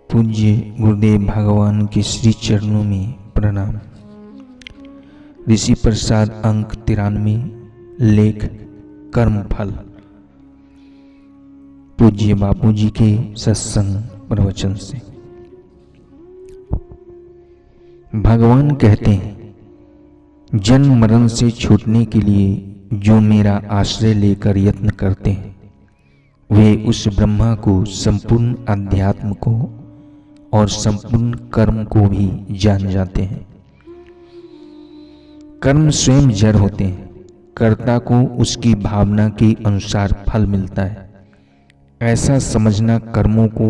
पूज्य गुरुदेव भगवान के श्री चरणों में प्रणाम। ऋषि प्रसाद अंक 93, लेख कर्म फल। पूज्य बापू जी के सत्संग प्रवचन से। भगवान कहते हैं, जन्म मरण से छूटने के लिए जो मेरा आश्रय लेकर यत्न करते हैं वे उस ब्रह्मा को, संपूर्ण अध्यात्म को और संपूर्ण कर्म को भी जान जाते हैं। कर्म स्वयं जड़ होते हैं, कर्ता को उसकी भावना के अनुसार फल मिलता है। ऐसा समझना कर्मों को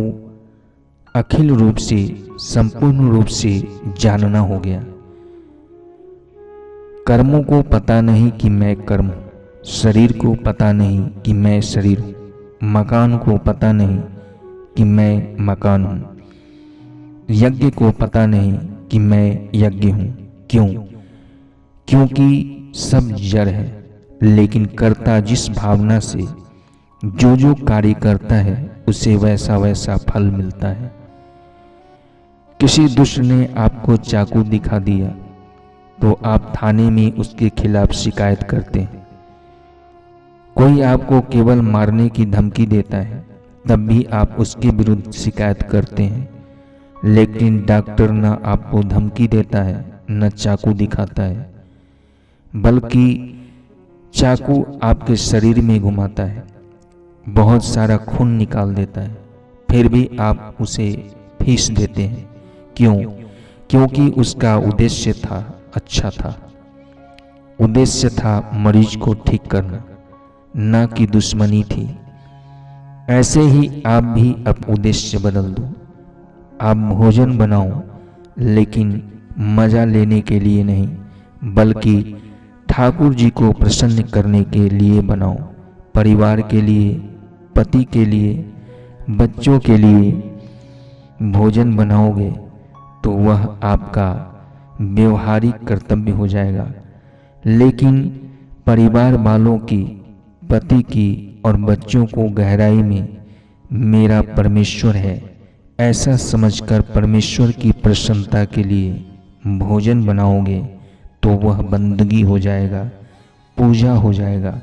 अखिल रूप से, संपूर्ण रूप से जानना हो गया। कर्मों को पता नहीं कि मैं कर्म हूं, शरीर को पता नहीं कि मैं शरीर हूं, मकान को पता नहीं कि मैं मकान हूं, यज्ञ को पता नहीं कि मैं यज्ञ हूं। क्यों? क्योंकि सब जड़ है, लेकिन कर्ता जिस भावना से जो कार्य करता है उसे वैसा वैसा फल मिलता है। किसी दुष्ट ने आपको चाकू दिखा दिया तो आप थाने में उसके खिलाफ शिकायत करते हैं। कोई आपको केवल मारने की धमकी देता है तब भी आप उसके विरुद्ध शिकायत करते हैं। लेकिन डॉक्टर न आपको धमकी देता है न चाकू दिखाता है, बल्कि चाकू आपके शरीर में घुमाता है, बहुत सारा खून निकाल देता है, फिर भी आप उसे फीस देते हैं। क्यों? क्योंकि उसका उद्देश्य था, अच्छा था। उद्देश्य था मरीज को ठीक करना, ना कि दुश्मनी थी। ऐसे ही आप भी अब उद्देश्य बदल दो। आप भोजन बनाओ, लेकिन मजा लेने के लिए नहीं, बल्कि ठाकुर जी को प्रसन्न करने के लिए बनाओ। परिवार के लिए, पति के लिए, बच्चों के लिए भोजन बनाओगे तो वह आपका व्यवहारिक कर्तव्य हो जाएगा। लेकिन परिवार वालों की, पति की और बच्चों को गहराई में मेरा परमेश्वर है ऐसा समझकर परमेश्वर की प्रसन्नता के लिए भोजन बनाओगे तो वह बंदगी हो जाएगा, पूजा हो जाएगा,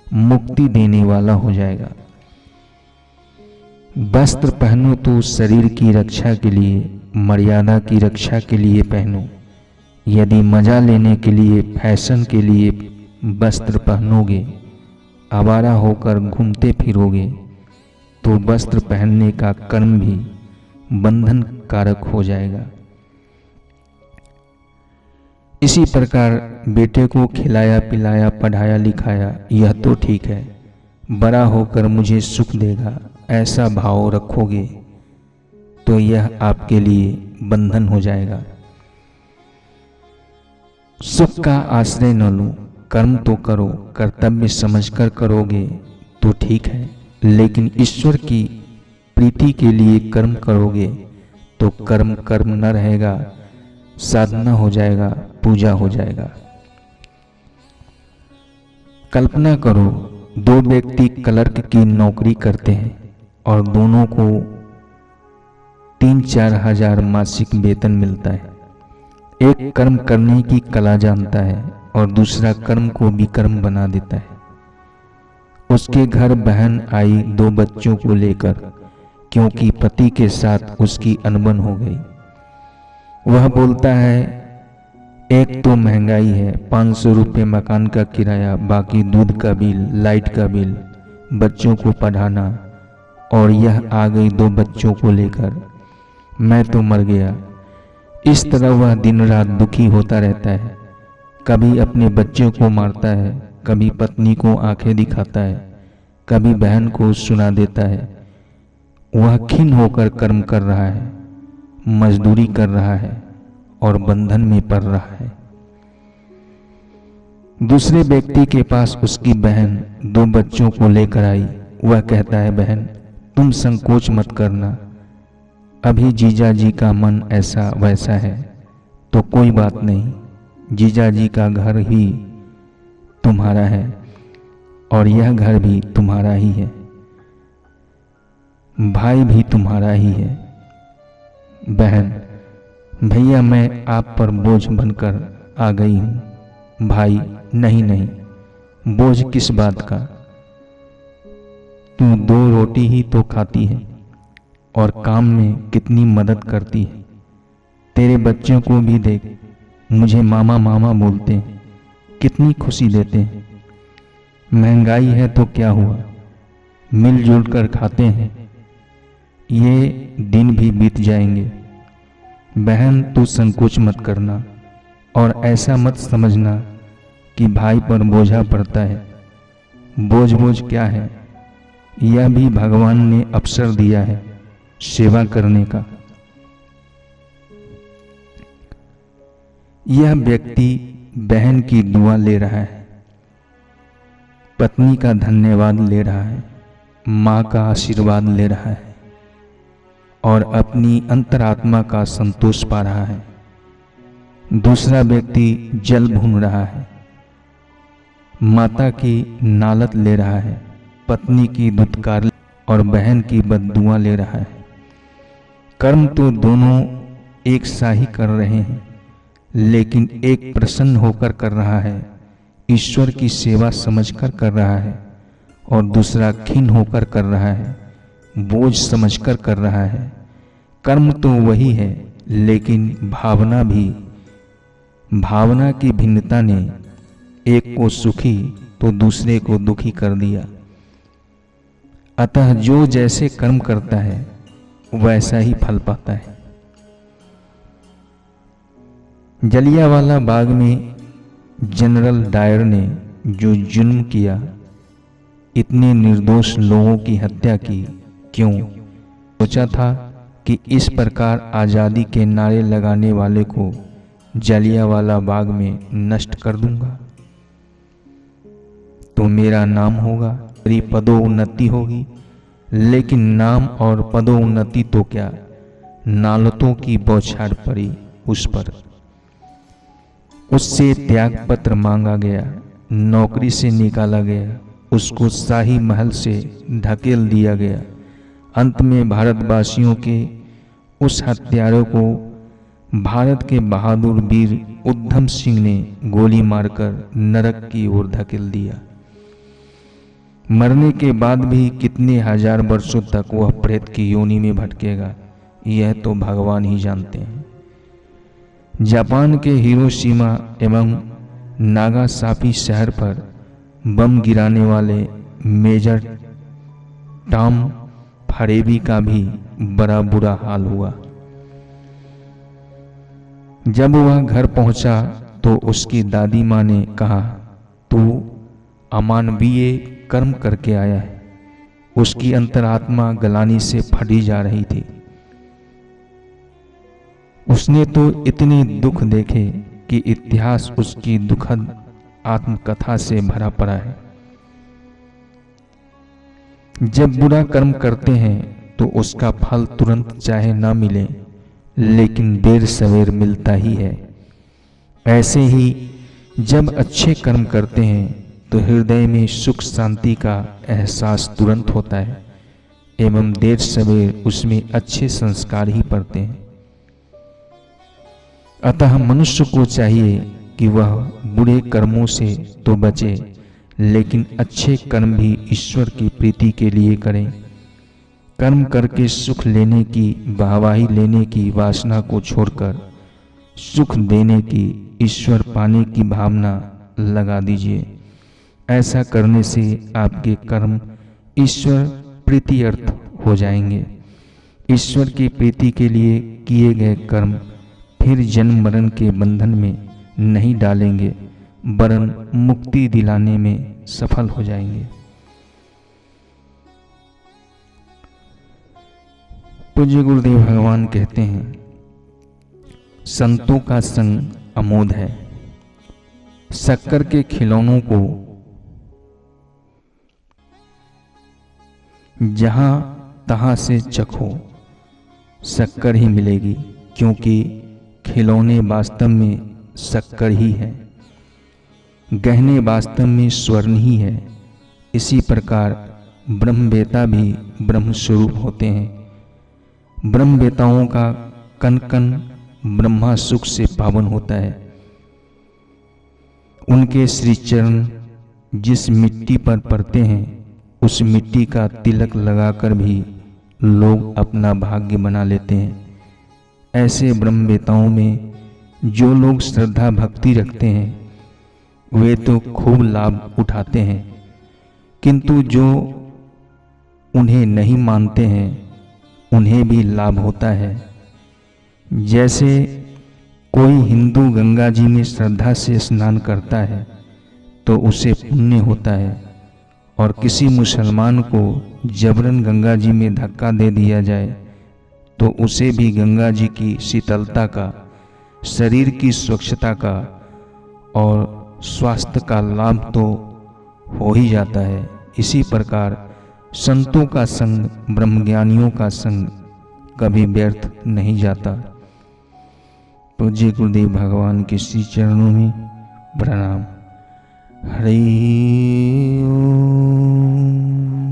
मुक्ति देने वाला हो जाएगा। वस्त्र पहनो तो शरीर की रक्षा के लिए, मर्यादा की रक्षा के लिए पहनो। यदि मजा लेने के लिए, फैशन के लिए वस्त्र पहनोगे, आवारा होकर घूमते फिरोगे तो वस्त्र पहनने का कर्म भी बंधन कारक हो जाएगा। इसी प्रकार बेटे को खिलाया पिलाया, पढ़ाया लिखाया, यह तो ठीक है, बड़ा होकर मुझे सुख देगा ऐसा भाव रखोगे तो यह आपके लिए बंधन हो जाएगा। सुख का आश्रय न लो, कर्म तो करो, कर्तव्य समझकर करोगे तो ठीक है, लेकिन ईश्वर की प्रीति के लिए कर्म करोगे तो कर्म कर्म न रहेगा, साधना हो जाएगा, पूजा हो जाएगा। कल्पना करो, दो व्यक्ति क्लर्क की नौकरी करते हैं और दोनों को 3-4 हजार मासिक वेतन मिलता है। एक कर्म करने की कला जानता है और दूसरा कर्म को विकर्म बना देता है। उसके घर बहन आई 2 बच्चों को लेकर, क्योंकि पति के साथ उसकी अनबन हो गई। वह बोलता है, एक तो महंगाई है, 500 रुपये मकान का किराया, बाकी दूध का बिल, लाइट का बिल, बच्चों को पढ़ाना, और यह आ गई 2 बच्चों को लेकर, मैं तो मर गया। इस तरह वह दिन रात दुखी होता रहता है। कभी अपने बच्चों को मारता है, कभी पत्नी को आंखें दिखाता है, कभी बहन को सुना देता है। वह खिन्न होकर कर्म कर रहा है, मजदूरी कर रहा है और बंधन में पड़ रहा है। दूसरे व्यक्ति के पास उसकी बहन 2 बच्चों को लेकर आई। वह कहता है, बहन तुम संकोच मत करना, अभी जीजा जी का मन ऐसा वैसा है तो कोई बात नहीं, जीजा जी का घर ही तुम्हारा है और यह घर भी तुम्हारा ही है, भाई भी तुम्हारा ही है। बहन, भैया मैं आप पर बोझ बनकर आ गई हूँ। भाई, नहीं नहीं, बोझ किस बात का, तू 2 रोटी ही तो खाती है और काम में कितनी मदद करती है। तेरे बच्चों को भी देख, मुझे मामा मामा बोलते हैं, कितनी खुशी देते हैं। महंगाई है तो क्या हुआ, मिलजुल कर खाते हैं, ये दिन भी बीत जाएंगे। बहन, तू संकोच मत करना और ऐसा मत समझना कि भाई पर बोझा पड़ता है। बोझ बोझ क्या है, यह भी भगवान ने अवसर दिया है सेवा करने का। यह व्यक्ति बहन की दुआ ले रहा है, पत्नी का धन्यवाद ले रहा है, माँ का आशीर्वाद ले रहा है और अपनी अंतरात्मा का संतोष पा रहा है। दूसरा व्यक्ति जल भून रहा है, माता की नालत ले रहा है, पत्नी की दुत्कार और बहन की बद्दुआ ले रहा है। कर्म तो दोनों एक सा ही कर रहे हैं, लेकिन एक प्रसन्न होकर कर रहा है, ईश्वर की सेवा समझकर कर रहा है, और दूसरा खिन्न होकर कर रहा है, बोझ समझकर कर रहा है। कर्म तो वही है, लेकिन भावना की भिन्नता ने एक को सुखी तो दूसरे को दुखी कर दिया। अतः जो जैसे कर्म करता है वैसा ही फल पाता है। जलियांवाला बाग में जनरल डायर ने जो जुल्म किया, इतने निर्दोष लोगों की हत्या की, क्यों? सोचा था कि इस प्रकार आज़ादी के नारे लगाने वाले को जलियांवाला बाग में नष्ट कर दूंगा तो मेरा नाम होगा, मेरी पदोन्नति होगी। लेकिन नाम और पदोन्नति तो क्या, नालतों की बौछार पड़ी उस पर। उससे त्याग पत्र मांगा गया, नौकरी से निकाला गया, उसको शाही महल से ढकेल दिया गया। अंत में भारतवासियों के उस हत्यारों को भारत के बहादुर वीर उधम सिंह ने गोली मारकर नरक की ओर धकेल दिया। मरने के बाद भी कितने हजार वर्षों तक वह प्रेत की योनि में भटकेगा, यह तो भगवान ही जानते हैं। जापान के हिरोशिमा एवं नागासाकी शहर पर बम गिराने वाले मेजर टॉम फरेबी का भी बड़ा बुरा हाल हुआ। जब वह घर पहुंचा तो उसकी दादी माँ ने कहा, तू अमानवीय कर्म करके आया है। उसकी अंतरात्मा गलानी से फटी जा रही थी। उसने तो इतने दुख देखे कि इतिहास उसकी दुखद आत्मकथा से भरा पड़ा है। जब बुरा कर्म करते हैं तो उसका फल तुरंत चाहे ना मिले, लेकिन देर सवेर मिलता ही है। ऐसे ही जब अच्छे कर्म करते हैं तो हृदय में सुख शांति का एहसास तुरंत होता है एवं देर सवेर उसमें अच्छे संस्कार ही पड़ते हैं। अतः मनुष्य को चाहिए कि वह बुरे कर्मों से तो बचे, लेकिन अच्छे कर्म भी ईश्वर की प्रीति के लिए करें। कर्म करके सुख लेने की, वाहवाही लेने की वासना को छोड़कर सुख देने की, ईश्वर पाने की भावना लगा दीजिए। ऐसा करने से आपके कर्म ईश्वर प्रीति अर्थ हो जाएंगे। ईश्वर की प्रीति के लिए किए गए कर्म फिर जन्म मरण के बंधन में नहीं डालेंगे, वरन मुक्ति दिलाने में सफल हो जाएंगे। पूज्य गुरुदेव भगवान कहते हैं, संतों का संग अमोद है। शक्कर के खिलौनों को जहां तहां से चखो, शक्कर ही मिलेगी, क्योंकि खिलौने वास्तव में शक्कर ही है, गहने वास्तव में स्वर्ण ही है। इसी प्रकार ब्रह्मवेता भी ब्रह्म स्वरूप होते हैं। ब्रह्मवेताओं का कण कण ब्रह्मा सुख से पावन होता है। उनके श्री चरण जिस मिट्टी पर पड़ते हैं उस मिट्टी का तिलक लगाकर भी लोग अपना भाग्य बना लेते हैं। ऐसे ब्रह्मवेताओं में जो लोग श्रद्धा भक्ति रखते हैं वे तो खूब लाभ उठाते हैं, किंतु जो उन्हें नहीं मानते हैं उन्हें भी लाभ होता है। जैसे कोई हिंदू गंगा जी में श्रद्धा से स्नान करता है तो उसे पुण्य होता है, और किसी मुसलमान को जबरन गंगा जी में धक्का दे दिया जाए तो उसे भी गंगा जी की शीतलता का, शरीर की स्वच्छता का और स्वास्थ्य का लाभ तो हो ही जाता है। इसी प्रकार संतों का संग, ब्रह्मज्ञानियों का संग कभी व्यर्थ नहीं जाता। पूज्य गुरुदेव भगवान के श्री चरणों में प्रणाम। हरि ओम।